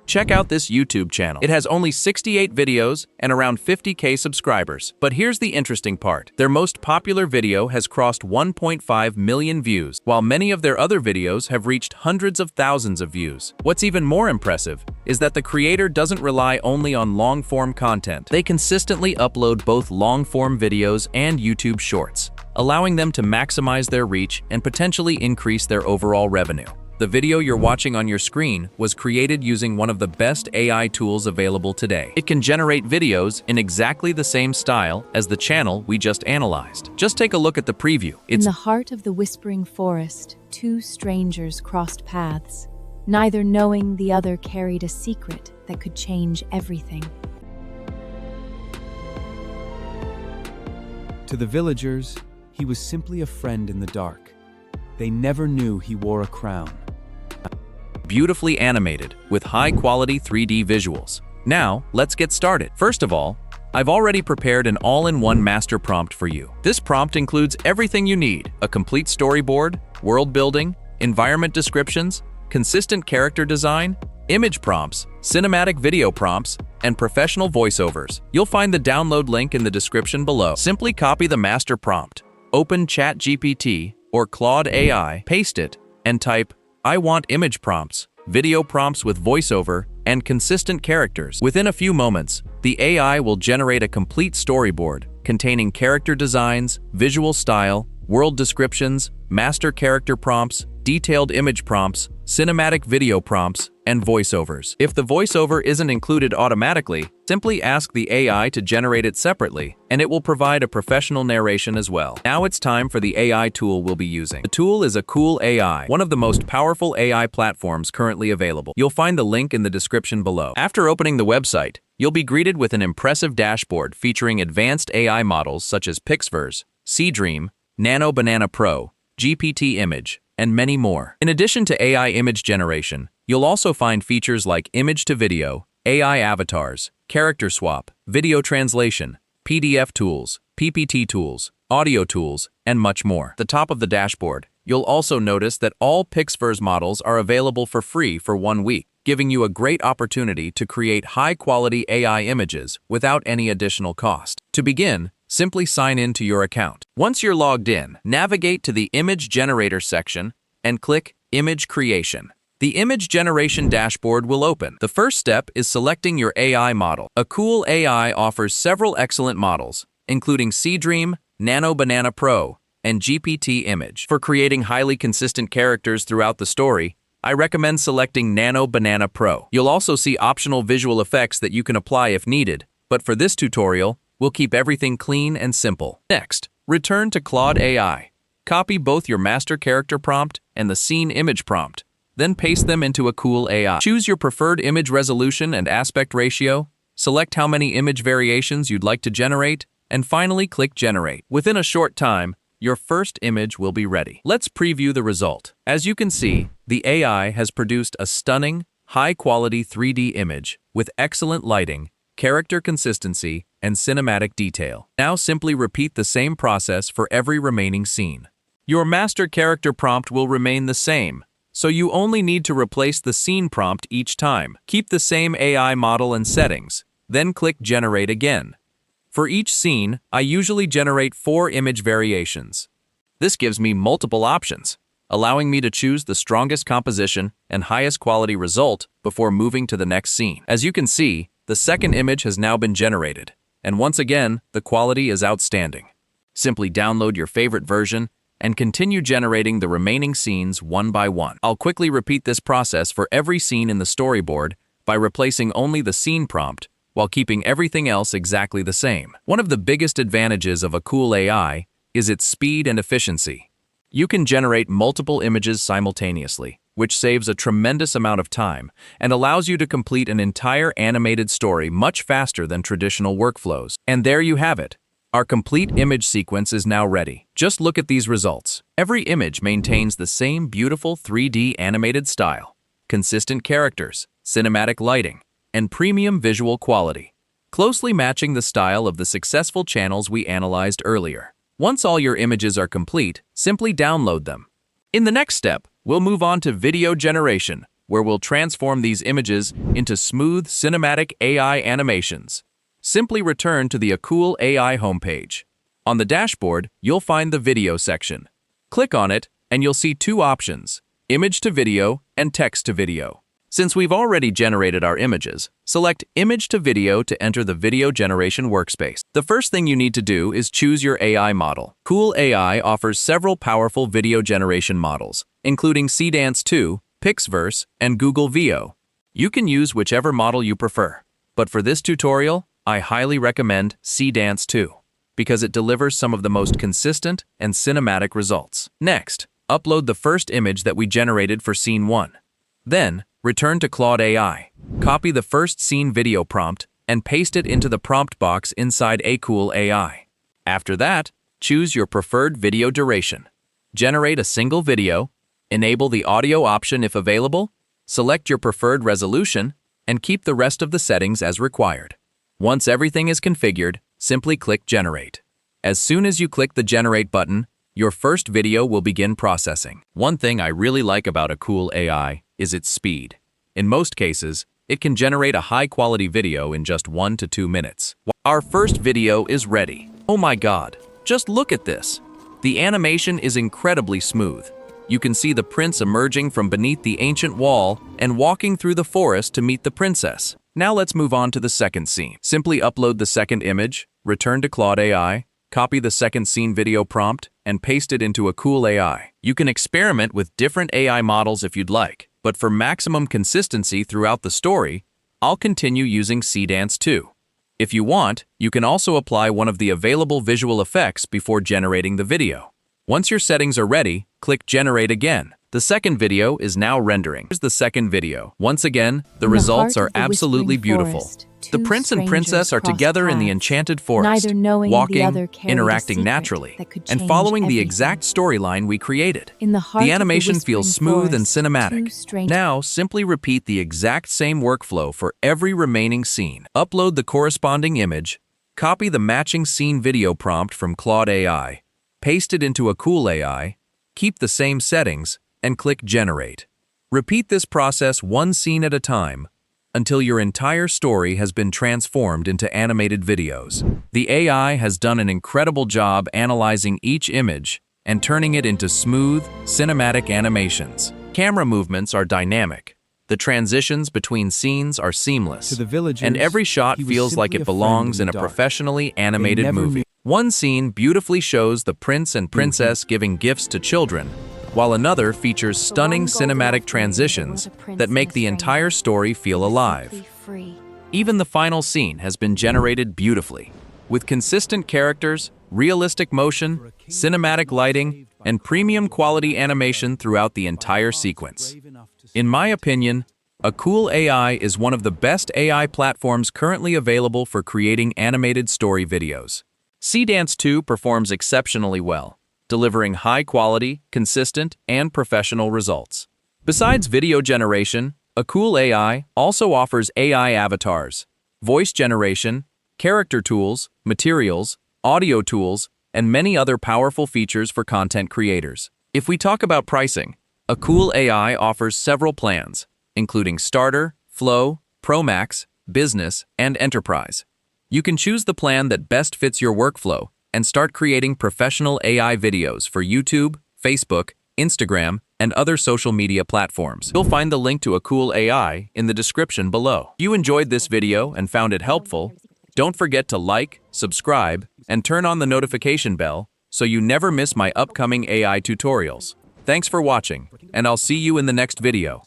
Check out this YouTube channel. It has only 68 videos and around 50K subscribers. But here's the interesting part. Their most popular video has crossed 1.5 million views, while many of their other videos have reached hundreds of thousands of views. What's even more impressive is that the creator doesn't rely only on long-form content. They consistently upload both long-form videos and YouTube Shorts, allowing them to maximize their reach and potentially increase their overall revenue. The video you're watching on your screen was created using one of the best AI tools available today. It can generate videos in exactly the same style as the channel we just analyzed. Just take a look at the preview. In the heart of the whispering forest, two strangers crossed paths. Neither knowing the other carried a secret that could change everything. To the villagers, he was simply a friend in the dark. They never knew he wore a crown. Beautifully animated with high-quality 3D visuals. Now, let's get started. First of all, I've already prepared an all-in-one master prompt for you. This prompt includes everything you need: a complete storyboard, world building, environment descriptions, consistent character design, image prompts, cinematic video prompts, and professional voiceovers. You'll find the download link in the description below. Simply copy the master prompt, open ChatGPT or Claude AI, paste it, and type, "I want image prompts, video prompts with voiceover, and consistent characters." Within a few moments, the AI will generate a complete storyboard containing character designs, visual style, world descriptions, master character prompts, detailed image prompts, cinematic video prompts, and voiceovers. If the voiceover isn't included automatically, simply ask the AI to generate it separately, and it will provide a professional narration as well. Now it's time for the AI tool we'll be using. The tool is Akool AI, one of the most powerful AI platforms currently available. You'll find the link in the description below. After opening the website, you'll be greeted with an impressive dashboard featuring advanced AI models such as PixVerse, SeaDream, Nano Banana Pro, GPT Image, and many more. In addition to AI image generation, you'll also find features like image to video, AI avatars, character swap, video translation, PDF tools, PPT tools, audio tools, and much more. At the top of the dashboard, you'll also notice that all PixVerse models are available for free for 1 week, giving you a great opportunity to create high-quality AI images without any additional cost. To begin, simply sign in to your account. Once you're logged in, navigate to the Image Generator section and click Image Creation. The image generation dashboard will open. The first step is selecting your AI model. Akool AI offers several excellent models, including SeaDream, Nano Banana Pro, and GPT Image. For creating highly consistent characters throughout the story, I recommend selecting Nano Banana Pro. You'll also see optional visual effects that you can apply if needed, but for this tutorial, we'll keep everything clean and simple. Next, return to Claude AI. Copy both your master character prompt and the scene image prompt. Then paste them into Akool AI. Choose your preferred image resolution and aspect ratio, select how many image variations you'd like to generate, and finally click Generate. Within a short time, your first image will be ready. Let's preview the result. As you can see, the AI has produced a stunning, high-quality 3D image with excellent lighting, character consistency, and cinematic detail. Now simply repeat the same process for every remaining scene. Your master character prompt will remain the same, so you only need to replace the scene prompt each time. Keep the same AI model and settings, then click Generate again. For each scene, I usually generate 4 image variations. This gives me multiple options, allowing me to choose the strongest composition and highest quality result before moving to the next scene. As you can see, the second image has now been generated, and once again, the quality is outstanding. Simply download your favorite version and continue generating the remaining scenes one by one. I'll quickly repeat this process for every scene in the storyboard by replacing only the scene prompt while keeping everything else exactly the same. One of the biggest advantages of Akool AI is its speed and efficiency. You can generate multiple images simultaneously, which saves a tremendous amount of time and allows you to complete an entire animated story much faster than traditional workflows. And there you have it. Our complete image sequence is now ready. Just look at these results. Every image maintains the same beautiful 3D animated style, consistent characters, cinematic lighting, and premium visual quality, closely matching the style of the successful channels we analyzed earlier. Once all your images are complete, simply download them. In the next step, we'll move on to video generation, where we'll transform these images into smooth cinematic AI animations. Simply return to the Akool AI homepage. On the dashboard, you'll find the video section. Click on it, and you'll see two options: image to video and text to video. Since we've already generated our images, select Image to Video to enter the video generation workspace. The first thing you need to do is choose your AI model. Akool AI offers several powerful video generation models, including SeaDance 2, PixVerse, and Google VO. You can use whichever model you prefer, but for this tutorial, I highly recommend SeaDance 2 because it delivers some of the most consistent and cinematic results. Next, upload the first image that we generated for Scene 1. Then, return to Claude AI, copy the first scene video prompt, and paste it into the prompt box inside Akool AI. After that, choose your preferred video duration. Generate a single video, enable the audio option if available, select your preferred resolution, and keep the rest of the settings as required. Once everything is configured, simply click Generate. As soon as you click the Generate button, your first video will begin processing. One thing I really like about Akool AI is its speed. In most cases, it can generate a high-quality video in just 1 to 2 minutes. Our first video is ready. Oh my god, just look at this! The animation is incredibly smooth. You can see the prince emerging from beneath the ancient wall and walking through the forest to meet the princess. Now let's move on to the second scene. Simply upload the second image, return to Claude AI, copy the second scene video prompt, and paste it into Akool AI. You can experiment with different AI models if you'd like, but for maximum consistency throughout the story, I'll continue using SeaDance 2. If you want, you can also apply one of the available visual effects before generating the video. Once your settings are ready, click Generate again. The second video is now rendering. Here's the second video. Once again, the results are absolutely beautiful. The prince and princess are together in the enchanted forest, walking, interacting naturally, and following the exact storyline we created. The animation feels smooth and cinematic. Now, simply repeat the exact same workflow for every remaining scene. Upload the corresponding image, copy the matching scene video prompt from Claude AI, paste it into Akool AI, keep the same settings, and click Generate. Repeat this process one scene at a time until your entire story has been transformed into animated videos. The AI has done an incredible job analyzing each image and turning it into smooth, cinematic animations. Camera movements are dynamic. The transitions between scenes are seamless, and every shot feels like it belongs in a professionally animated movie. One scene beautifully shows the prince and princess giving gifts to children, while another features stunning cinematic transitions that make the entire story feel alive. Even the final scene has been generated beautifully, with consistent characters, realistic motion, cinematic lighting, and premium quality animation throughout the entire sequence. In my opinion, Akool AI is one of the best AI platforms currently available for creating animated story videos. SeaDance 2 performs exceptionally well, delivering high-quality, consistent, and professional results. Besides video generation, Akool AI also offers AI avatars, voice generation, character tools, materials, audio tools, and many other powerful features for content creators. If we talk about pricing, Akool AI offers several plans, including Starter, Flow, Pro Max, Business, and Enterprise. You can choose the plan that best fits your workflow and start creating professional AI videos for YouTube, Facebook, Instagram, and other social media platforms. You'll find the link to Akool AI in the description below. If you enjoyed this video and found it helpful, don't forget to like, subscribe, and turn on the notification bell so you never miss my upcoming AI tutorials. Thanks for watching, and I'll see you in the next video.